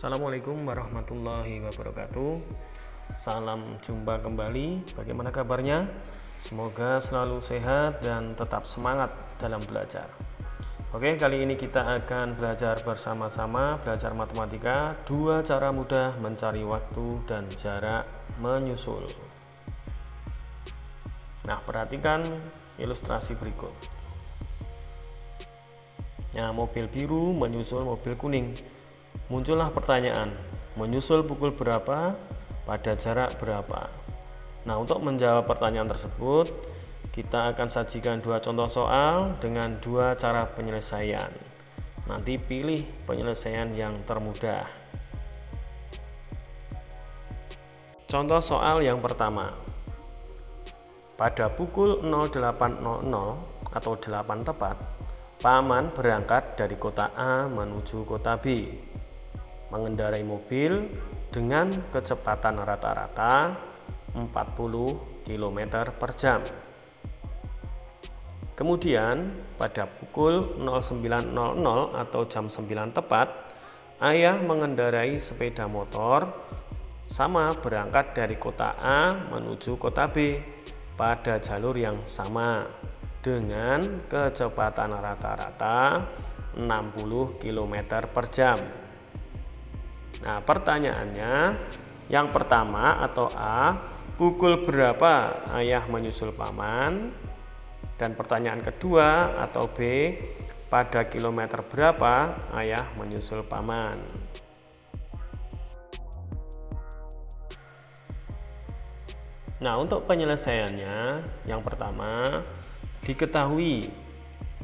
Assalamualaikum warahmatullahi wabarakatuh. Salam jumpa kembali. Bagaimana kabarnya? Semoga selalu sehat dan tetap semangat dalam belajar. Oke, kali ini kita akan belajar bersama-sama, belajar matematika, dua cara mudah mencari waktu dan jarak menyusul. Nah, perhatikan ilustrasi berikut. Nah, mobil biru menyusul mobil kuning. Muncullah pertanyaan, menyusul pukul berapa, pada jarak berapa? Nah, untuk menjawab pertanyaan tersebut, kita akan sajikan dua contoh soal dengan dua cara penyelesaian. Nanti pilih penyelesaian yang termudah. Contoh soal yang pertama. Pada pukul 08.00 atau 8 tepat, Paman berangkat dari kota A menuju kota B. Mengendarai mobil dengan kecepatan rata-rata 40 km per jam. Kemudian pada pukul 09.00 atau jam 9 tepat, ayah mengendarai sepeda motor sama berangkat dari kota A menuju kota B pada jalur yang sama dengan kecepatan rata-rata 60 km per jam. Nah, pertanyaannya yang pertama atau A, pukul berapa ayah menyusul paman? Dan pertanyaan kedua atau B, pada kilometer berapa ayah menyusul paman? Nah, untuk penyelesaiannya yang pertama, diketahui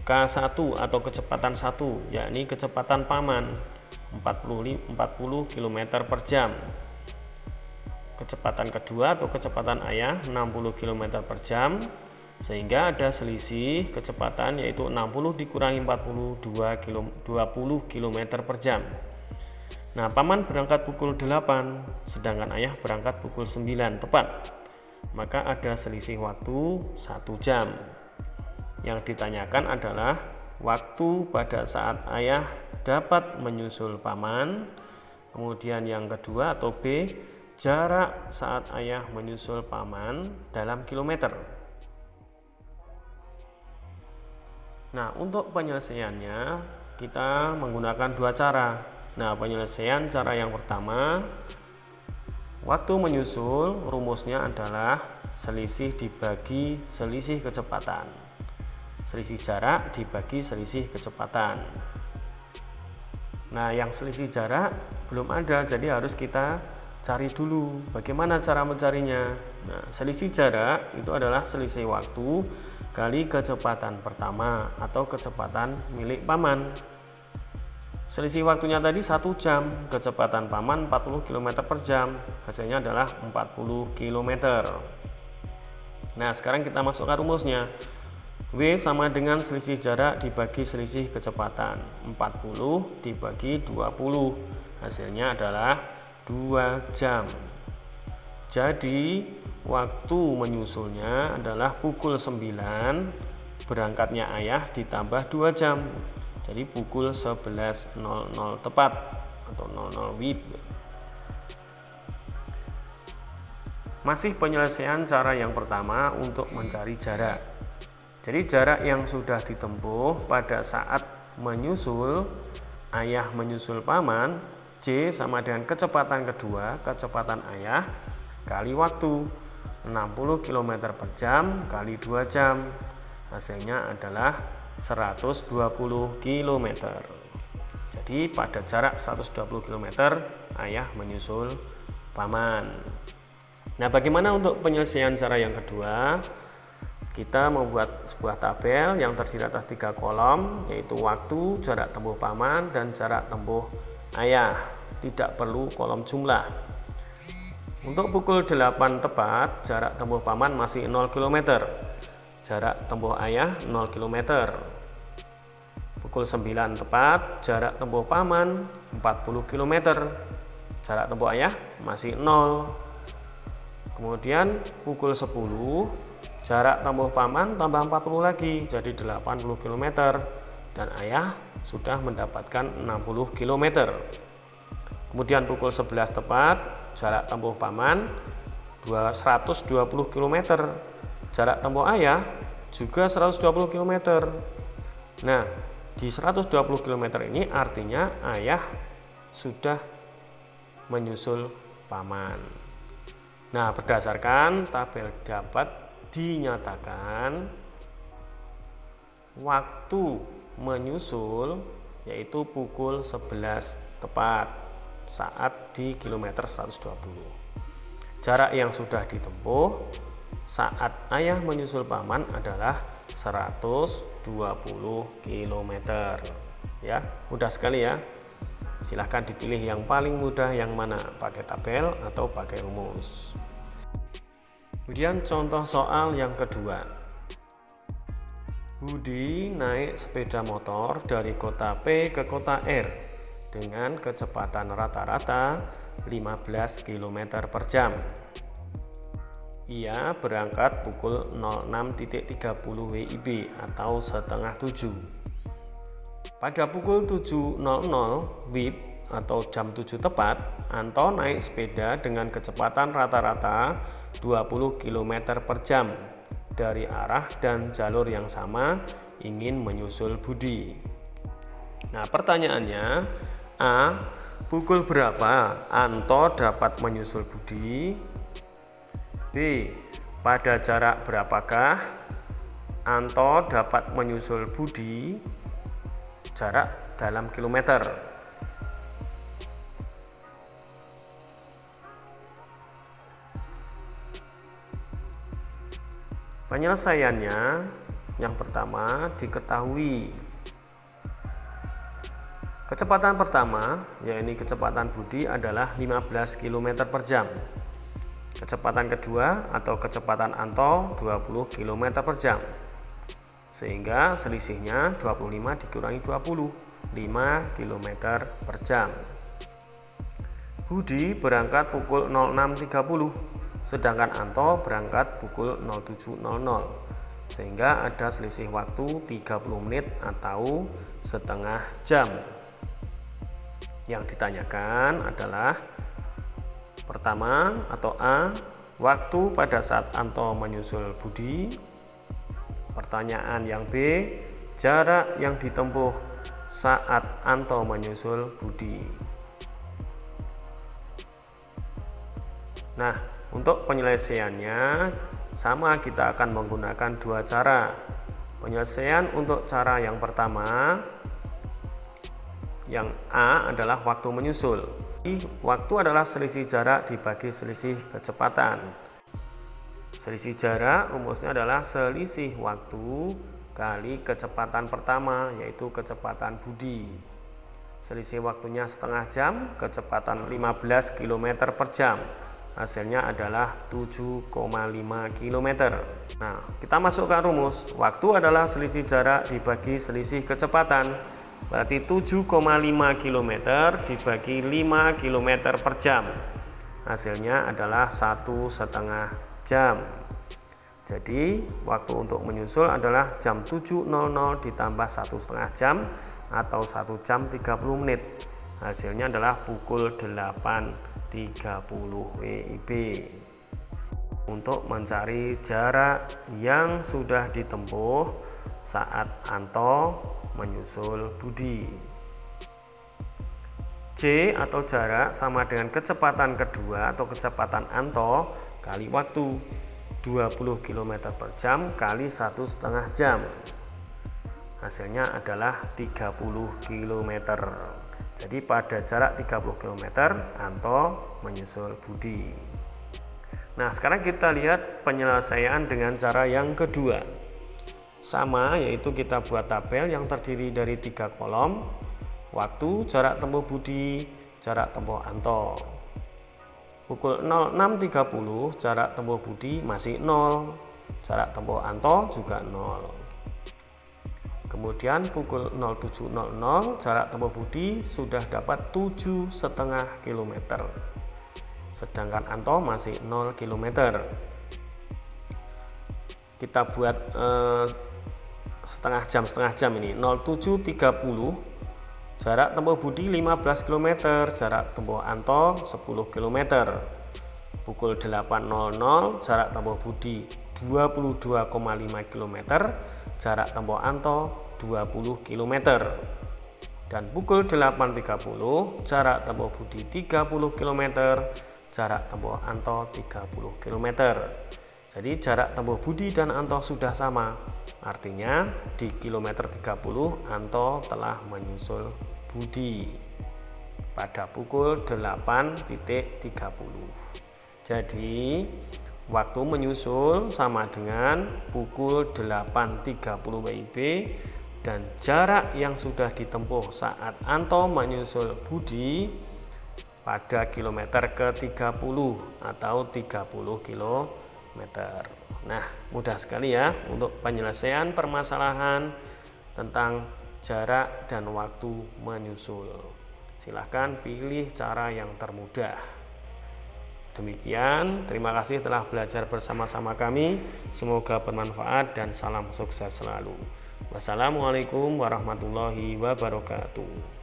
K1 atau kecepatan 1, yakni kecepatan paman 40 km per jam. Kecepatan kedua atau kecepatan ayah 60 km per jam, sehingga ada selisih kecepatan yaitu 60 dikurangi 40 20 km per jam. Nah, paman berangkat pukul 8, sedangkan ayah berangkat pukul 9 tepat. Maka ada selisih waktu 1 jam. Yang ditanyakan adalah waktu pada saat ayah dapat menyusul paman. Kemudian yang kedua atau B, jarak saat ayah menyusul paman dalam kilometer. Nah, untuk penyelesaiannya kita menggunakan dua cara. Nah, penyelesaian cara yang pertama, waktu menyusul rumusnya adalah selisih dibagi selisih kecepatan. Selisih jarak dibagi selisih kecepatan. Nah, yang selisih jarak belum ada, jadi harus kita cari dulu bagaimana cara mencarinya. Nah, selisih jarak itu adalah selisih waktu kali kecepatan pertama atau kecepatan milik paman. Selisih waktunya tadi 1 jam, kecepatan paman 40 km per jam, hasilnya adalah 40 km. Nah, sekarang kita masukkan rumusnya. W sama dengan selisih jarak dibagi selisih kecepatan, 40 dibagi 20, hasilnya adalah 2 jam. Jadi waktu menyusulnya adalah pukul 9, berangkatnya ayah ditambah 2 jam, jadi pukul 11.00 tepat atau 00 WIB. Masih penyelesaian cara yang pertama untuk mencari jarak. Jadi jarak yang sudah ditempuh pada saat menyusul, ayah menyusul paman, J sama dengan kecepatan kedua, kecepatan ayah, kali waktu, 60 km per jam kali 2 jam, hasilnya adalah 120 km. Jadi pada jarak 120 km, ayah menyusul paman. Nah, bagaimana untuk penyelesaian cara yang kedua? Kita membuat sebuah tabel yang terdiri atas 3 kolom, yaitu waktu, jarak tempuh paman, dan jarak tempuh ayah. Tidak perlu kolom jumlah. Untuk pukul 8 tepat, jarak tempuh paman masih 0 km. Jarak tempuh ayah 0 km. Pukul 9 tepat, jarak tempuh paman 40 km. Jarak tempuh ayah masih 0. Kemudian pukul 10, jarak tempuh paman tambah 40 lagi, jadi 80 km, dan ayah sudah mendapatkan 60 km. Kemudian pukul 11 tepat, jarak tempuh paman 120 km. Jarak tempuh ayah juga 120 km. Nah, di 120 km ini artinya ayah sudah menyusul paman. Nah, berdasarkan tabel dapat dinyatakan waktu menyusul yaitu pukul 11 tepat saat di kilometer 120. Jarak yang sudah ditempuh saat ayah menyusul paman adalah 120 km. Ya, mudah sekali ya. Silahkan dipilih yang paling mudah yang mana, pakai tabel atau pakai rumus. Kemudian contoh soal yang kedua. Budi naik sepeda motor dari kota P ke kota R dengan kecepatan rata-rata 15 km per jam. Ia berangkat pukul 06.30 WIB atau setengah 7. Pada pukul 7.00 WIB atau jam 7 tepat, Anto naik sepeda dengan kecepatan rata-rata 20 km per jam dari arah dan jalur yang sama ingin menyusul Budi. Nah, pertanyaannya, A. Pukul berapa Anto dapat menyusul Budi? B. Pada jarak berapakah Anto dapat menyusul Budi? Jarak dalam kilometer. Penyelesaiannya yang pertama diketahui. Kecepatan pertama, yaitu kecepatan Budi adalah 15 km per jam. Kecepatan kedua atau kecepatan Anto 20 km per jam. Sehingga selisihnya 25 dikurangi 20, 5 km per jam. Budi berangkat pukul 06.30, sedangkan Anto berangkat pukul 07.00. Sehingga ada selisih waktu 30 menit atau setengah jam. Yang ditanyakan adalah pertama atau A, waktu pada saat Anto menyusul Budi. Pertanyaan yang B, jarak yang ditempuh saat Anto menyusul Budi. Nah, untuk penyelesaiannya sama, kita akan menggunakan dua cara. Penyelesaian untuk cara yang pertama, yang A adalah waktu menyusul. Waktu adalah selisih jarak dibagi selisih kecepatan. Selisih jarak rumusnya adalah selisih waktu kali kecepatan pertama, yaitu kecepatan Budi. Selisih waktunya setengah jam, kecepatan 15 km per jam. Hasilnya adalah 7,5 km. Nah, kita masukkan rumus. Waktu adalah selisih jarak dibagi selisih kecepatan. Berarti 7,5 km dibagi 5 km per jam. Hasilnya adalah 1,5 jam. Jadi waktu untuk menyusul adalah jam 7.00 ditambah 1,5 jam atau 1 jam 30 menit. Hasilnya adalah pukul 8.30 WIB. Untuk mencari jarak yang sudah ditempuh saat Anto menyusul Budi. C atau jarak sama dengan kecepatan kedua atau kecepatan Anto kali waktu, 20 km per jam kali 1,5 jam. Hasilnya adalah 30 km. Jadi pada jarak 30 km Anto menyusul Budi. Nah, sekarang kita lihat penyelesaian dengan cara yang kedua. Sama, yaitu kita buat tabel yang terdiri dari 3 kolom. Waktu, jarak tempuh Budi, jarak tempuh Anto. Pukul 06.30 jarak tempuh Budi masih 0, jarak tempuh Anto juga 0. Kemudian pukul 07.00 jarak tempuh Budi sudah dapat 7,5 km, sedangkan Anto masih 0 km. Kita buat setengah jam ini, 07.30 Jarak tempuh Budi 15 km, jarak tempuh Anto 10 km. Pukul 8.00 jarak tempuh Budi 22,5 km, jarak tempuh Anto 20 km. Dan pukul 8.30 jarak tempuh Budi 30 km, jarak tempuh Anto 30 km. Jadi jarak tempuh Budi dan Anto sudah sama. Artinya di kilometer 30 Anto telah menyusul Budi pada pukul 8.30. Jadi waktu menyusul sama dengan pukul 8.30 WIB, dan jarak yang sudah ditempuh saat Anto menyusul Budi pada kilometer ke-30 atau 30 km. Nah, mudah sekali ya untuk penyelesaian permasalahan tentang jarak dan waktu menyusul. Silahkan pilih cara yang termudah. Demikian, terima kasih telah belajar bersama-sama kami. Semoga bermanfaat dan salam sukses selalu. Wassalamualaikum warahmatullahi wabarakatuh.